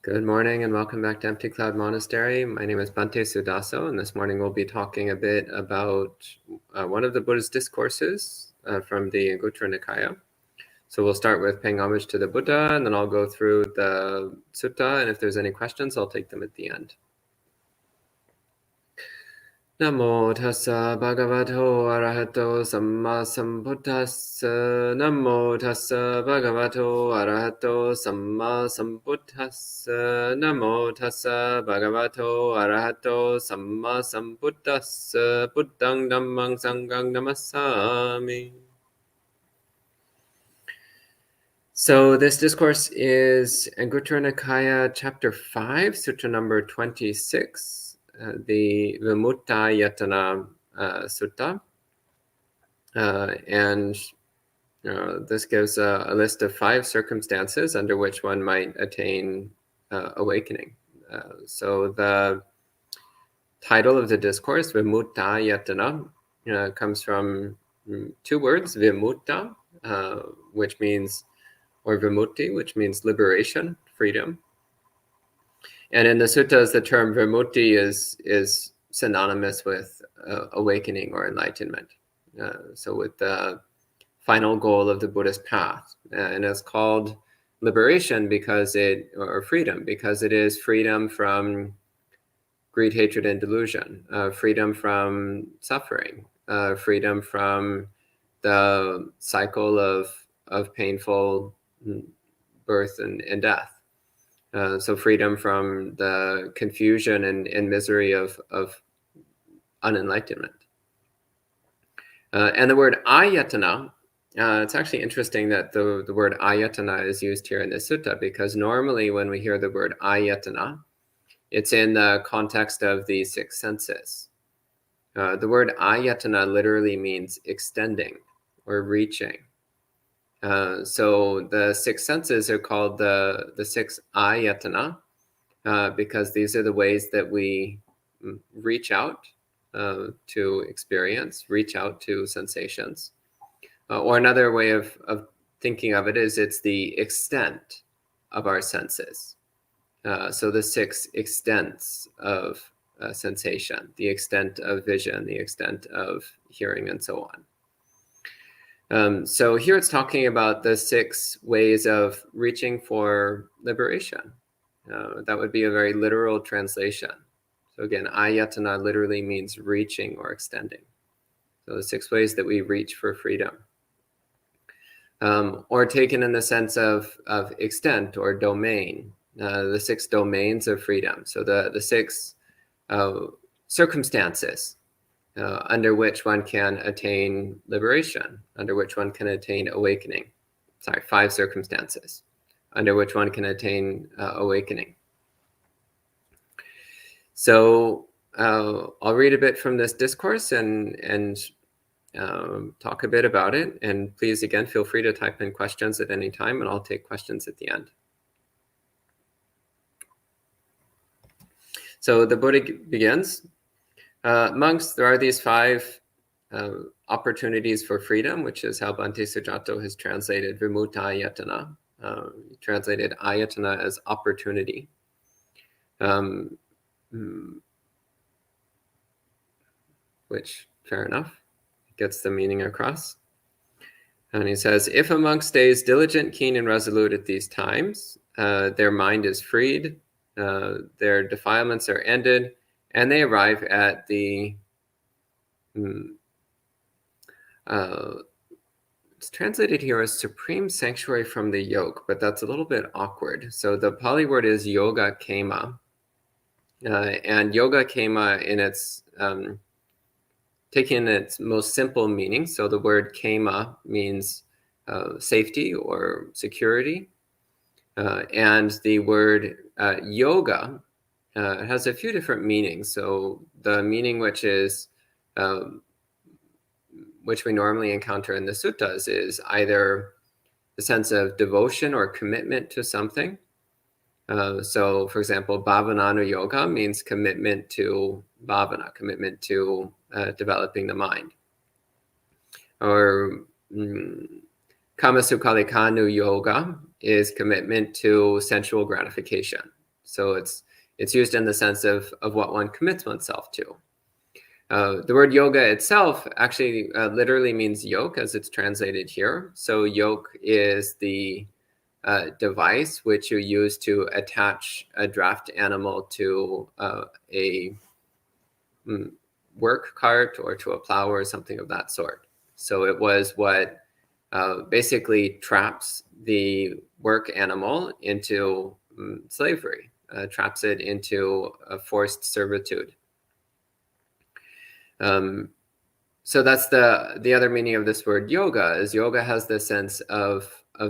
Good morning and welcome back to Empty Cloud Monastery. My name is Bhante Suddhāso, and this morning we'll be talking a bit about one of the Buddhist discourses from the Anguttara Nikaya. So we'll start with paying homage to the Buddha, and then I'll go through the sutta, and if there's any questions, I'll take them at the end. Namo tassa bhagavato arahato samma sambuddhassa. Namo tassa bhagavato arahato samma sambuddhassa. Namo tassa bhagavato arahato samma sambuddhassa. Buddhang dhammang sanghang namassami. So this discourse is Anguttara Nikaya chapter 5, sutra number 26. The Vimuttāyatana Sutta, and this gives a list of 5 circumstances under which one might attain awakening. So the title of the discourse, Vimuttāyatana, comes from 2 words, Vimutta, which means, or Vimutti, which means liberation, freedom. And in the suttas, the term vimutti is synonymous with awakening or enlightenment. So with the final goal of the Buddhist path. And it's called liberation or freedom, because it is freedom from greed, hatred, and delusion, freedom from suffering, freedom from the cycle of painful birth and death. So freedom from the confusion and misery of unenlightenment. And the word ayatana, it's actually interesting that the word ayatana is used here in the sutta, because normally when we hear the word ayatana, it's in the context of the 6 senses. The word ayatana literally means extending or reaching. So the 6 senses are called the 6 ayatana, because these are the ways that we reach out to experience, reach out to sensations. Or another way of thinking of it is it's the extent of our senses. So the 6 extents of sensation, the extent of vision, the extent of hearing, and so on. So here it's talking about the 6 ways of reaching for liberation. That would be a very literal translation. So again, ayatana literally means reaching or extending. So the 6 ways that we reach for freedom. Or taken in the sense of extent or domain, the 6 domains of freedom. So the 6 circumstances under which one can attain liberation, under which one can attain awakening. 5 circumstances under which one can attain awakening. So I'll read a bit from this discourse and talk a bit about it. And please, again, feel free to type in questions at any time, and I'll take questions at the end. So the Buddha begins. Monks, there are these 5 opportunities for freedom, which is how Bhante Suddhāso has translated Vimuttāyatana. He translated ayatana as opportunity. Which, fair enough, gets the meaning across. And he says, if a monk stays diligent, keen, and resolute at these times, their mind is freed, their defilements are ended, and they arrive at the, it's translated here as supreme sanctuary from the yoke, but that's a little bit awkward. So the Pali word is yoga kema. And yoga kema in its, taking its most simple meaning. So the word kema means safety or security. And the word yoga has a few different meanings. So the meaning which is which we normally encounter in the suttas is either the sense of devotion or commitment to something. So, for example, bhavananu yoga means commitment to bhavana, commitment to developing the mind. Or kamasukalikanu yoga is commitment to sensual gratification. So it's used in the sense of what one commits oneself to. The word yoga itself actually literally means yoke, as it's translated here. So yoke is the device which you use to attach a draft animal to a work cart or to a plow or something of that sort. So it was what basically traps the work animal into slavery, traps it into a forced servitude. So that's the other meaning of this word yoga, is yoga has the sense of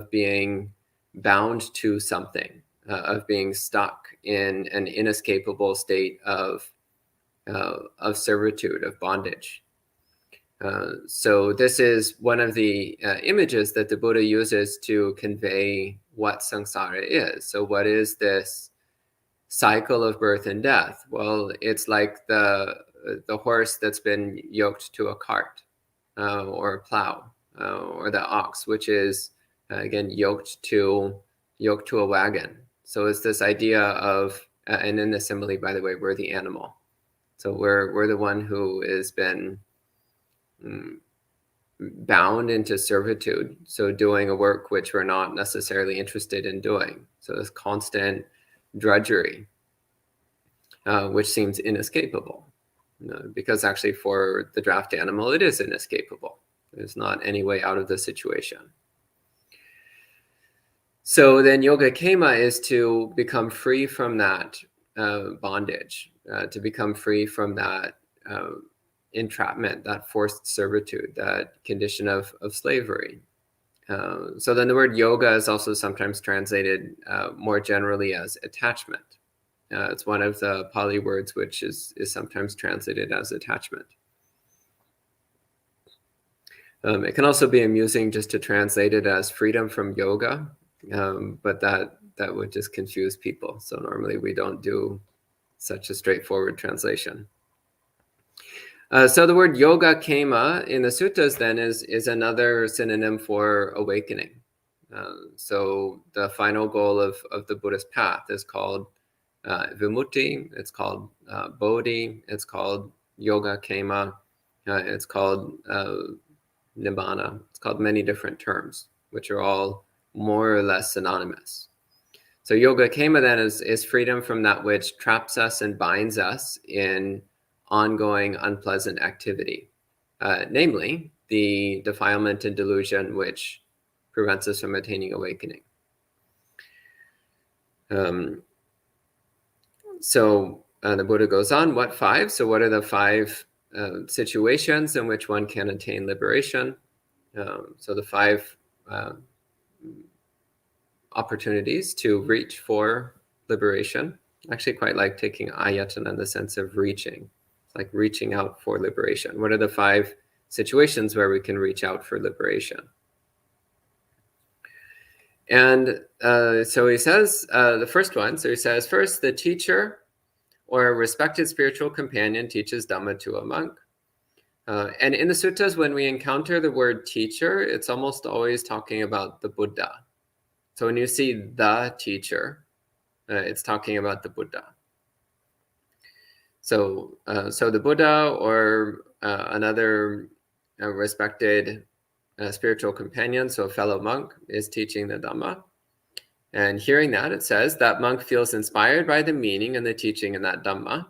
being bound to something, of being stuck in an inescapable state of servitude, of bondage. So this is one of the images that the Buddha uses to convey what samsara is. So what is this cycle of birth and death? Well, it's like the horse that's been yoked to a cart or a plow, or the ox, which is again yoked to a wagon. So it's this idea of, and in the simile, by the way, we're the animal. So we're the one who has been bound into servitude, so doing a work which we're not necessarily interested in doing. So this constant drudgery, which seems inescapable, because actually for the draft animal, it is inescapable. There's not any way out of the situation. So then yoga kema is to become free from that bondage, to become free from that entrapment, that forced servitude, that condition of slavery. So then the word yoga is also sometimes translated more generally as attachment. It's one of the Pali words which is sometimes translated as attachment. It can also be amusing just to translate it as freedom from yoga, but that would just confuse people. So normally we don't do such a straightforward translation. So the word yoga kema in the suttas then is another synonym for awakening. So the final goal of the Buddhist path is called vimutti, it's called bodhi, it's called yoga kema, it's called nibbana. It's called many different terms, which are all more or less synonymous. So yoga kema then is freedom from that which traps us and binds us in ongoing unpleasant activity, namely the defilement and delusion which prevents us from attaining awakening. So the Buddha goes on, what 5? So what are the 5 situations in which one can attain liberation? So the 5 opportunities to reach for liberation. I actually quite like taking ayatana in the sense of reaching. It's like reaching out for liberation. What are the 5 situations where we can reach out for liberation? And so he says, the first one, so he says, first, the teacher or a respected spiritual companion teaches Dhamma to a monk. And in the suttas, when we encounter the word teacher, it's almost always talking about the Buddha. So when you see the teacher, it's talking about the Buddha. So the Buddha or another respected spiritual companion, so a fellow monk, is teaching the Dhamma. And hearing that, it says that monk feels inspired by the meaning and the teaching in that Dhamma,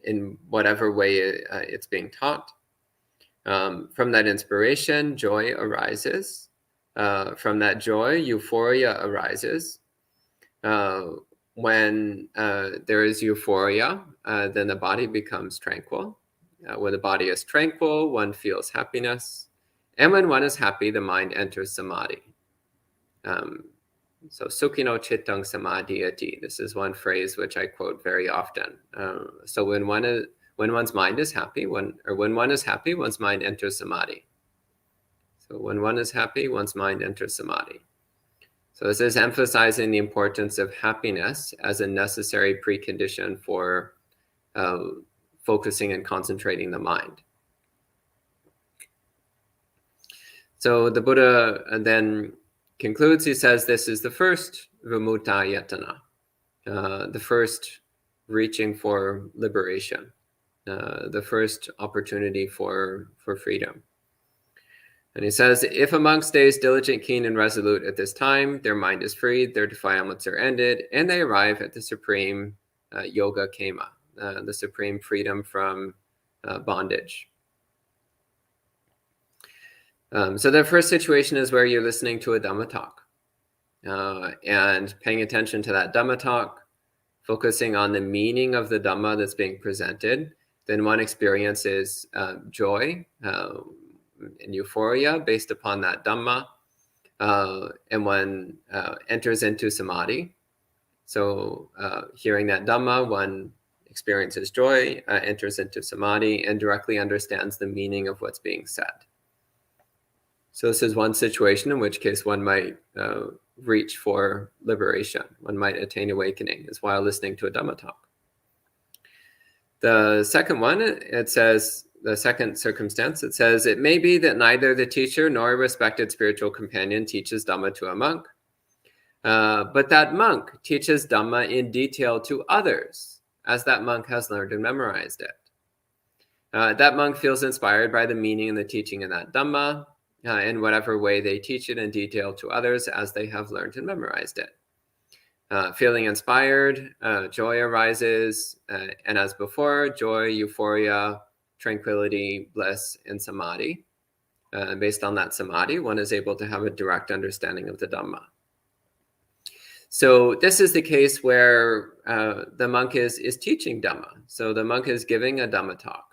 in whatever way it's being taught. From that inspiration, joy arises. From that joy, euphoria arises. When there is euphoria, then the body becomes tranquil. When the body is tranquil, one feels happiness. And when one is happy, the mind enters samadhi. So sukhino chittang samadhiyati. This is one phrase which I quote very often. So when one's mind is happy, when one is happy, one's mind enters samadhi. So when one is happy, one's mind enters samadhi. So this is emphasizing the importance of happiness as a necessary precondition for focusing and concentrating the mind. So the Buddha then concludes, he says, this is the first Vimuttāyatana. the first reaching for liberation, the first opportunity for freedom. And he says, if a monk stays diligent, keen, and resolute at this time, their mind is freed, their defilements are ended, and they arrive at the supreme yoga kema, the supreme freedom from bondage. So the first situation is where you're listening to a Dhamma talk and paying attention to that Dhamma talk, focusing on the meaning of the Dhamma that's being presented. Then one experiences joy and euphoria based upon that Dhamma, and one enters into samadhi. So hearing that Dhamma, one experiences joy, enters into samadhi, and directly understands the meaning of what's being said. So this is one situation in which case one might reach for liberation. One might attain awakening is while listening to a Dhamma talk. The second one, it says, the second circumstance, it says, it may be that neither the teacher nor a respected spiritual companion teaches Dhamma to a monk, but that monk teaches Dhamma in detail to others, as that monk has learned and memorized it. That monk feels inspired by the meaning and the teaching in that Dhamma, in whatever way they teach it in detail to others as they have learned and memorized it. Feeling inspired, joy arises, and as before, joy, euphoria, tranquility, bliss, and samadhi. Based on that samadhi, one is able to have a direct understanding of the Dhamma. So this is the case where the monk is teaching Dhamma. So the monk is giving a Dhamma talk.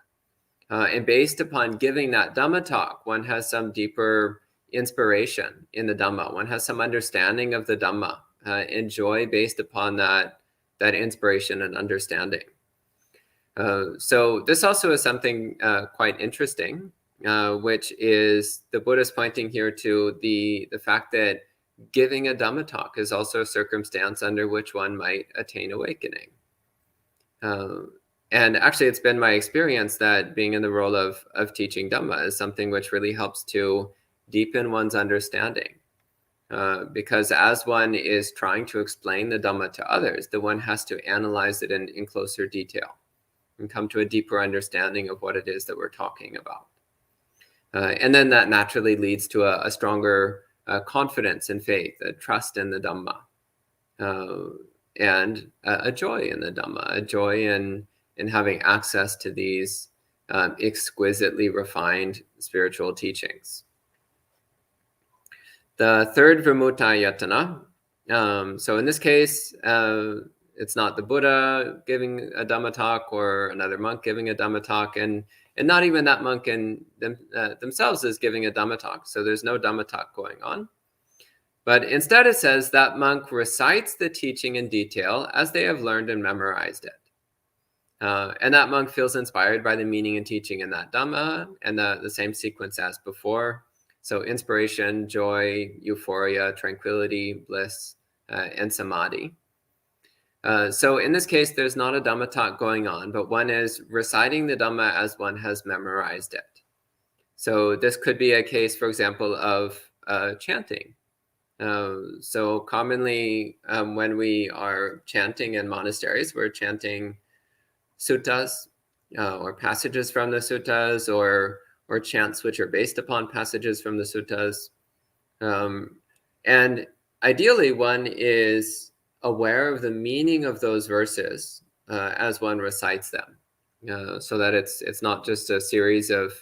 And based upon giving that Dhamma talk, one has some deeper inspiration in the Dhamma. One has some understanding of the Dhamma, and joy based upon that inspiration and understanding. So this also is something quite interesting, which is the Buddha is pointing here to the fact that giving a Dhamma talk is also a circumstance under which one might attain awakening. And actually, it's been my experience that being in the role of teaching Dhamma is something which really helps to deepen one's understanding. Because as one is trying to explain the Dhamma to others, the one has to analyze it in closer detail and come to a deeper understanding of what it is that we're talking about. And then that naturally leads to a stronger confidence and faith, a trust in the Dhamma, and a joy in the Dhamma, a joy in having access to these exquisitely refined spiritual teachings. The third Vimuttāyatana. So in this case, it's not the Buddha giving a Dhamma talk or another monk giving a Dhamma talk, and not even that monk themselves is giving a Dhamma talk. So there's no Dhamma talk going on. But instead it says that monk recites the teaching in detail as they have learned and memorized it. And that monk feels inspired by the meaning and teaching in that Dhamma, and the same sequence as before. So inspiration, joy, euphoria, tranquility, bliss, and samadhi. So in this case, there's not a Dhamma talk going on, but one is reciting the Dhamma as one has memorized it. So this could be a case, for example, of chanting. So commonly when we are chanting in monasteries, we're chanting suttas or passages from the suttas or chants which are based upon passages from the suttas. And ideally one is aware of the meaning of those verses as one recites them, so that it's not just a series of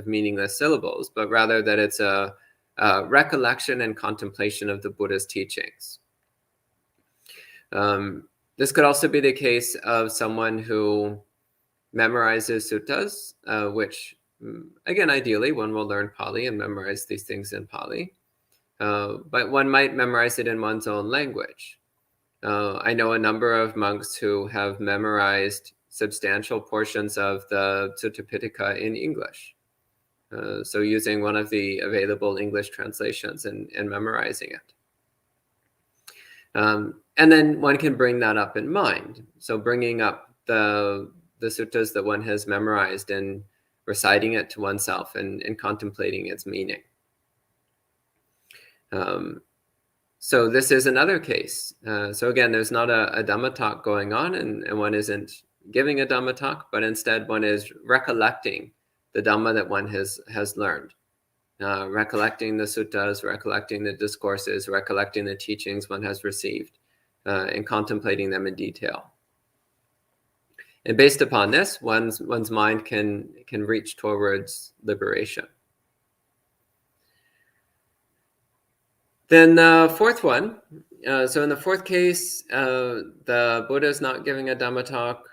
meaningless syllables, but rather that it's a recollection and contemplation of the Buddha's teachings. This could also be the case of someone who memorizes suttas, which, again, ideally, one will learn Pali and memorize these things in Pali. But one might memorize it in one's own language. I know a number of monks who have memorized substantial portions of the Sutta Pitaka in English. So using one of the available English translations and memorizing it. And then one can bring that up in mind. So bringing up the suttas that one has memorized and reciting it to oneself and contemplating its meaning. So this is another case. So again, there's not a Dhamma talk going on, and one isn't giving a Dhamma talk, but instead one is recollecting the Dhamma that one has learned. Recollecting the suttas, recollecting the discourses, recollecting the teachings one has received, and contemplating them in detail. And based upon this, one's mind can reach towards liberation. Then the fourth one. So in the fourth case, the Buddha is not giving a Dhamma talk.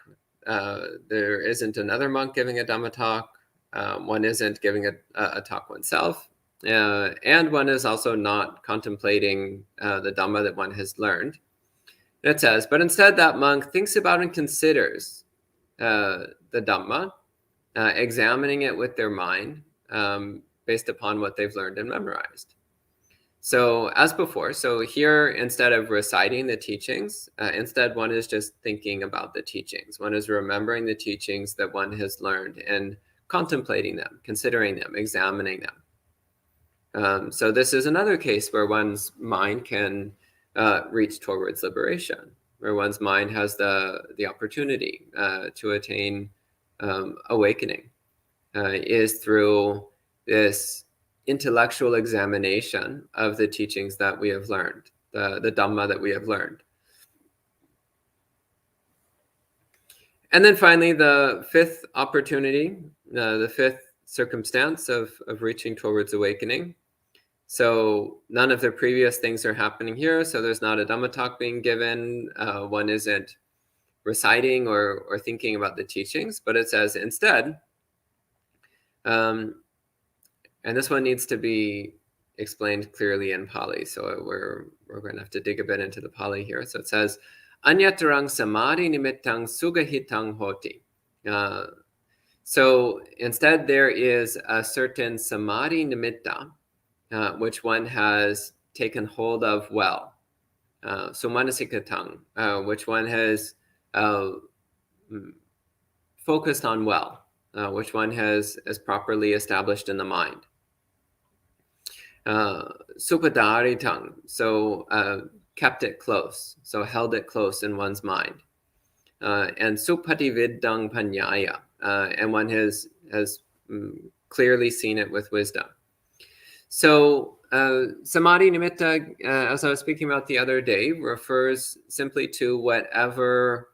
There isn't another monk giving a Dhamma talk. One isn't giving a talk oneself. And one is also not contemplating the Dhamma that one has learned. And it says, but instead that monk thinks about and considers the Dhamma, examining it with their mind based upon what they've learned and memorized. So as before, so here, instead of reciting the teachings, instead one is just thinking about the teachings. One is remembering the teachings that one has learned and contemplating them, considering them, examining them. So this is another case where one's mind can reach towards liberation, where one's mind has the opportunity to attain awakening, is through this intellectual examination of the teachings that we have learned, the Dhamma that we have learned. And then finally, the fifth opportunity, the fifth circumstance of reaching towards awakening. So none of the previous things are happening here. So there's not a Dhamma talk being given. One isn't reciting or thinking about the teachings, but it says instead, and this one needs to be explained clearly in Pali. So we're going to have to dig a bit into the Pali here. So it says, Anyatarang samadhi nimittang sugahitang hoti. So instead there is a certain samadhi nimitta, which one has taken hold of well. Sumanasikatang, which one has focused on well, which one has properly established in the mind. Supadharitang, so kept it close, so held it close in one's mind. And supatividdang panyaya, and one has clearly seen it with wisdom. So samadhi nimitta, as I was speaking about the other day, refers simply to whatever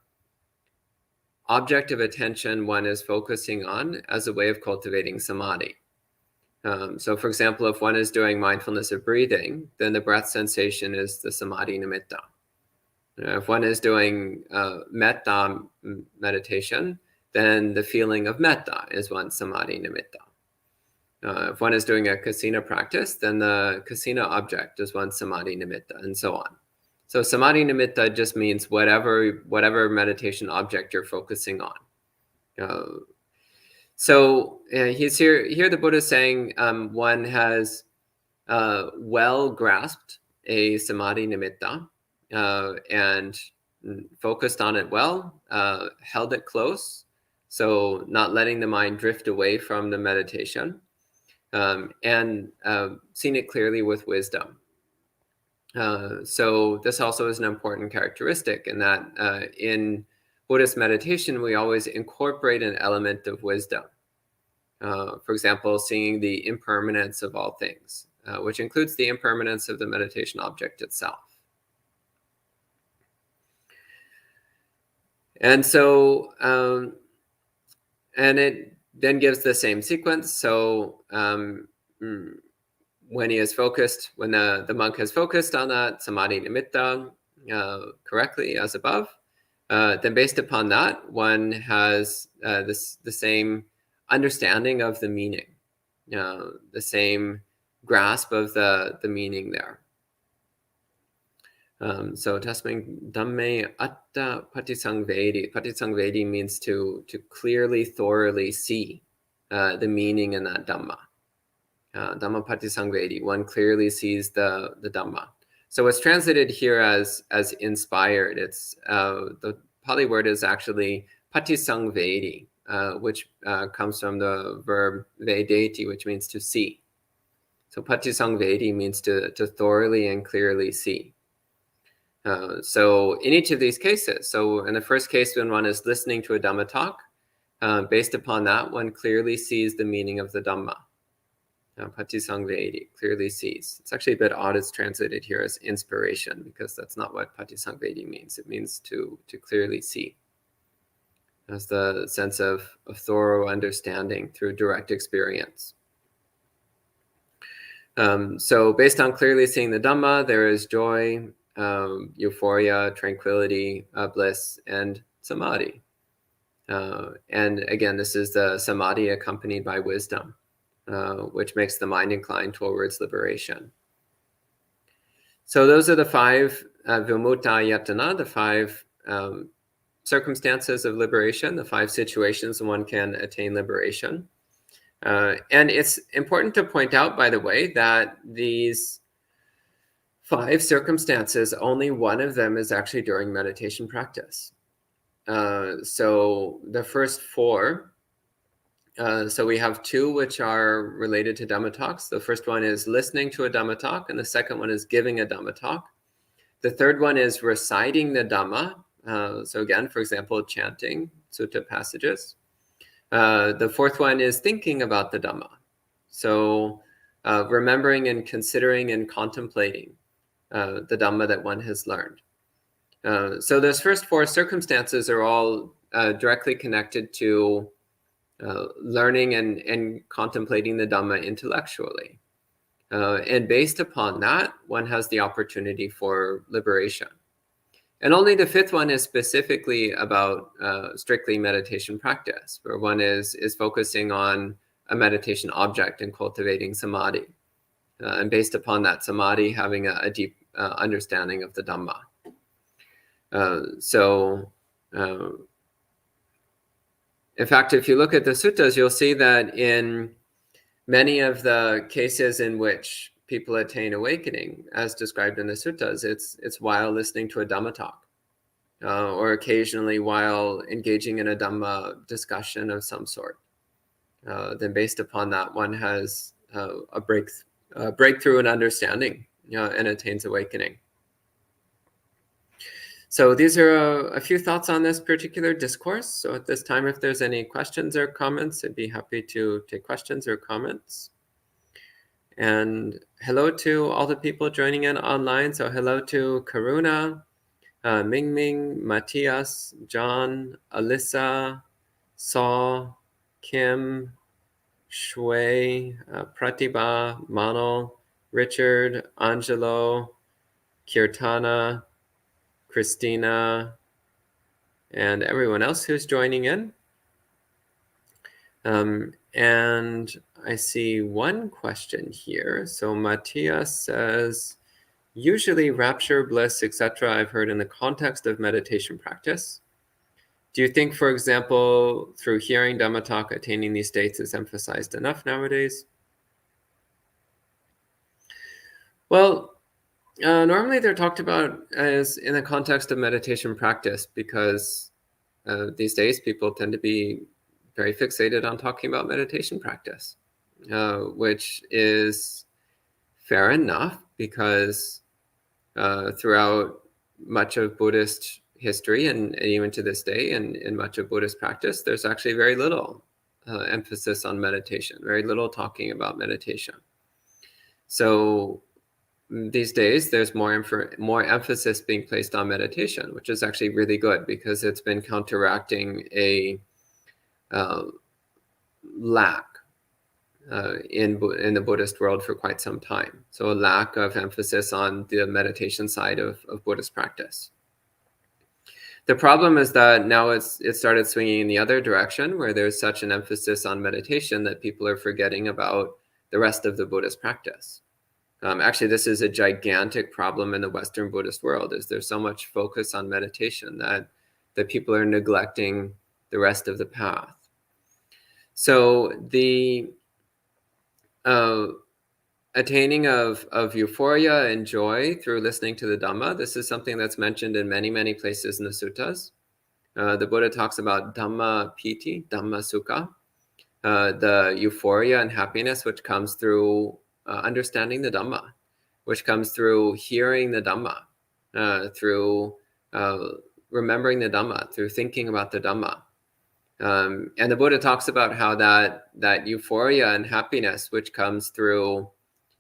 object of attention one is focusing on as a way of cultivating samadhi. So for example, if one is doing mindfulness of breathing, then the breath sensation is the samadhi nimitta. If one is doing metta meditation, then the feeling of metta is one's samadhi nimitta. If one is doing a kasina practice, then the kasina object is one's samadhi nimitta, and so on. So samadhi nimitta just means whatever meditation object you're focusing on. So he's here the Buddha is saying one has well grasped a samadhi nimitta and focused on it well, held it close, so not letting the mind drift away from the meditation, and seen it clearly with wisdom. So this also is an important characteristic in that in Buddhist meditation, we always incorporate an element of wisdom. For example, seeing the impermanence of all things, which includes the impermanence of the meditation object itself. And so, and it then gives the same sequence. So when he is focused, when the monk has focused on that samadhi nimitta correctly as above, then based upon that, one has the same understanding of the meaning, the same grasp of the meaning there. So tasming dhamme atta patisangvedi. Patisangvedi means to clearly, thoroughly see the meaning in that Dhamma. Dhamma patisangvedi, one clearly sees the Dhamma. So it's translated here as inspired. It's the Pali word is actually patisangvedi, which comes from the verb vedeti, which means to see. So patisangvedi means to thoroughly and clearly see. So in each of these cases, so in the first case, when one is listening to a Dhamma talk, based upon that, one clearly sees the meaning of the Dhamma. Patisangvedi, clearly sees. It's actually a bit odd it's translated here as inspiration, because that's not what patisangvedi means. It means to clearly see, as the sense of thorough understanding through direct experience. So based on clearly seeing the Dhamma, there is joy, euphoria, tranquility, bliss, and samadhi. And again, this is the samadhi accompanied by wisdom, which makes the mind inclined towards liberation. So those are the 5 Vimuttāyatana, the 5 circumstances of liberation, the 5 situations one can attain liberation. And it's important to point out, by the way, that these 5 circumstances, only one of them is actually during meditation practice. So the first 4, so we have 2 which are related to Dhamma talks. The first one is listening to a Dhamma talk, and the second one is giving a Dhamma talk. The third one is reciting the Dhamma. So again, for example, chanting sutta passages. The fourth one is thinking about the Dhamma. So remembering and considering and contemplating the Dhamma that one has learned. So those first 4 circumstances are all directly connected to learning and contemplating the Dhamma intellectually. And based upon that, one has the opportunity for liberation. And only the 5th one is specifically about strictly meditation practice, where one is focusing on a meditation object and cultivating samadhi. And based upon that samadhi, having a deep understanding of the Dhamma. In fact, if you look at the suttas, you'll see that in many of the cases in which people attain awakening, as described in the suttas, it's while listening to a Dhamma talk, or occasionally while engaging in a Dhamma discussion of some sort. Then based upon that, one has a breakthrough in understanding, and attains awakening. So these are a few thoughts on this particular discourse. So at this time, if there's any questions or comments, I'd be happy to take questions or comments. And hello to all the people joining in online. So hello to Karuna, Ming Ming, Matthias, John, Alyssa, Saul, Kim, Shui, Pratibha, Manal, Richard, Angelo, Kirtana, Christina, and everyone else who's joining in. And I see one question here. So Matthias says, usually rapture, bliss, etc. I've heard in the context of meditation practice. Do you think, for example, through hearing Dhamma talk, attaining these states is emphasized enough nowadays? Well, normally they're talked about as in the context of meditation practice, because these days people tend to be very fixated on talking about meditation practice, which is fair enough, because throughout much of Buddhist history and even to this day and in much of Buddhist practice, there's actually very little emphasis on meditation, very little talking about meditation. So these days, there's more emphasis being placed on meditation, which is actually really good, because it's been counteracting a lack in the Buddhist world for quite some time. So a lack of emphasis on the meditation side of Buddhist practice. The problem is that now it started swinging in the other direction, where there's such an emphasis on meditation that people are forgetting about the rest of the Buddhist practice. Actually, this is a gigantic problem in the Western Buddhist world, is there's so much focus on meditation that people are neglecting the rest of the path. So the attaining of euphoria and joy through listening to the Dhamma, this is something that's mentioned in many, many places in the suttas. The Buddha talks about Dhamma piti, Dhamma sukha, the euphoria and happiness which comes through understanding the Dhamma, which comes through hearing the Dhamma, through remembering the Dhamma, through thinking about the Dhamma. And the Buddha talks about how that euphoria and happiness, which comes through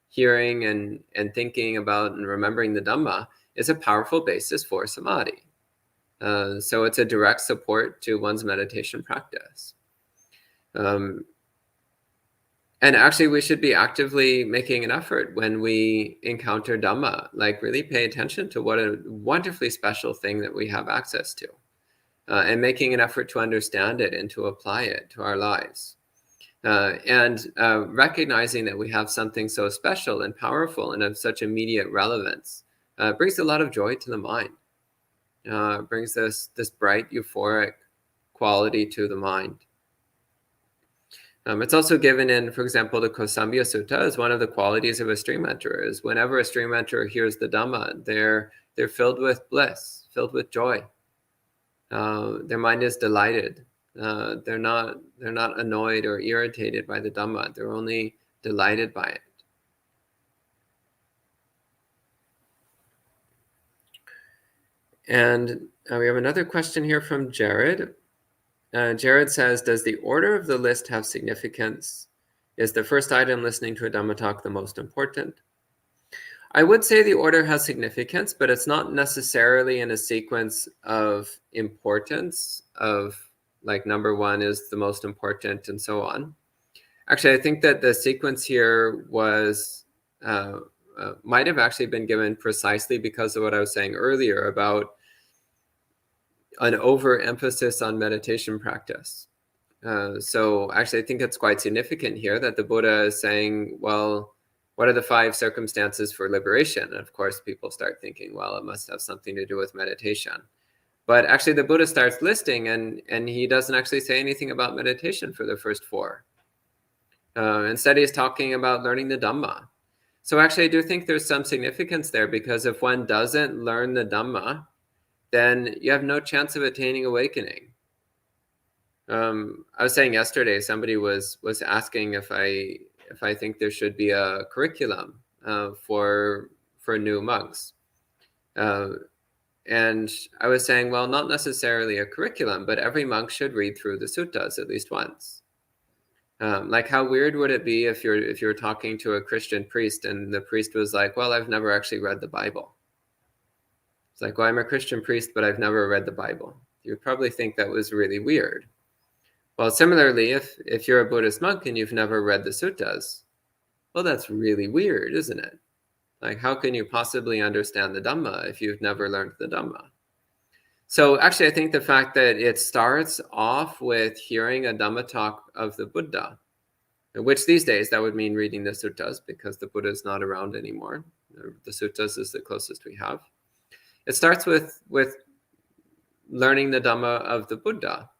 hearing and thinking about and remembering the Dhamma, is a powerful basis for samadhi. So it's a direct support to one's meditation practice. And actually, we should be actively making an effort when we encounter Dhamma, like really pay attention to what a wonderfully special thing that we have access to, and making an effort to understand it and to apply it to our lives. And recognizing that we have something so special and powerful and of such immediate relevance brings a lot of joy to the mind. Brings this bright, euphoric quality to the mind. It's also given in, for example, the Kosambhya Sutta as one of the qualities of a stream enterer. Is whenever a stream enterer hears the Dhamma, they're filled with bliss, filled with joy. Their mind is delighted. They're not annoyed or irritated by the Dhamma. They're only delighted by it. And we have another question here from Jared. Jared says, does the order of the list have significance? Is the first item listening to a Dhamma talk the most important? I would say the order has significance, but it's not necessarily in a sequence of importance of like number one is the most important and so on. Actually, I think that the sequence here was might have actually been given precisely because of what I was saying earlier about an overemphasis on meditation practice. So actually, I think it's quite significant here that the Buddha is saying, well, what are the 5 circumstances for liberation? And of course, people start thinking, well, it must have something to do with meditation. But actually, the Buddha starts listing, and he doesn't actually say anything about meditation for the first 4. Instead, he's talking about learning the Dhamma. So actually, I do think there's some significance there, because if one doesn't learn the Dhamma, then you have no chance of attaining awakening. I was saying yesterday, somebody was asking if I think there should be a curriculum for new monks. And I was saying, well, not necessarily a curriculum, but every monk should read through the suttas at least once. Like, how weird would it be if you're talking to a Christian priest and the priest was like, well, I've never actually read the Bible. It's like, well, I'm a Christian priest, but I've never read the Bible. You would probably think that was really weird. Well, similarly, if you're a Buddhist monk and you've never read the suttas, well, that's really weird, isn't it? Like, how can you possibly understand the Dhamma if you've never learned the Dhamma? So actually, I think the fact that it starts off with hearing a Dhamma talk of the Buddha, which these days that would mean reading the suttas because the Buddha is not around anymore. The suttas is the closest we have. It starts with learning the Dhamma of the Buddha,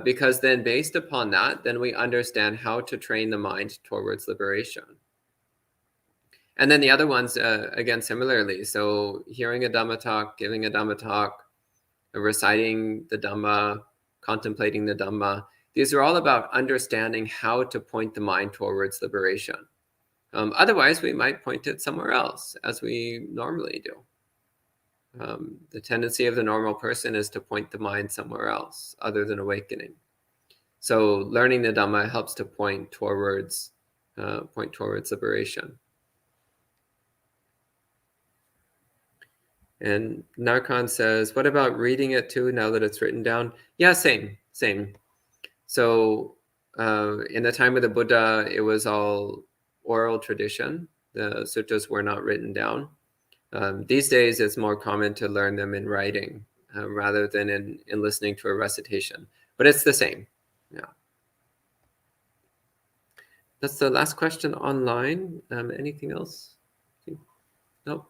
because then based upon that, then we understand how to train the mind towards liberation. And then the other ones, again, similarly. So hearing a Dhamma talk, giving a Dhamma talk, reciting the Dhamma, contemplating the Dhamma, these are all about understanding how to point the mind towards liberation. Otherwise, we might point it somewhere else, as we normally do. The tendency of the normal person is to point the mind somewhere else other than awakening. So learning the Dhamma helps to point towards liberation. And Narkan says, what about reading it too now that it's written down? Yeah, same. So in the time of the Buddha, it was all oral tradition. The suttas were not written down. These days, it's more common to learn them in writing rather than in listening to a recitation. But it's the same. Yeah. That's the last question online. Anything else? Nope.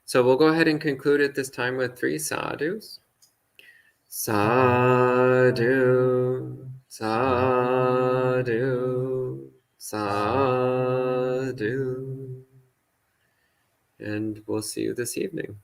So we'll go ahead and conclude at this time with 3 sadhus. Sadhu, sadhu, sadhu. And we'll see you this evening.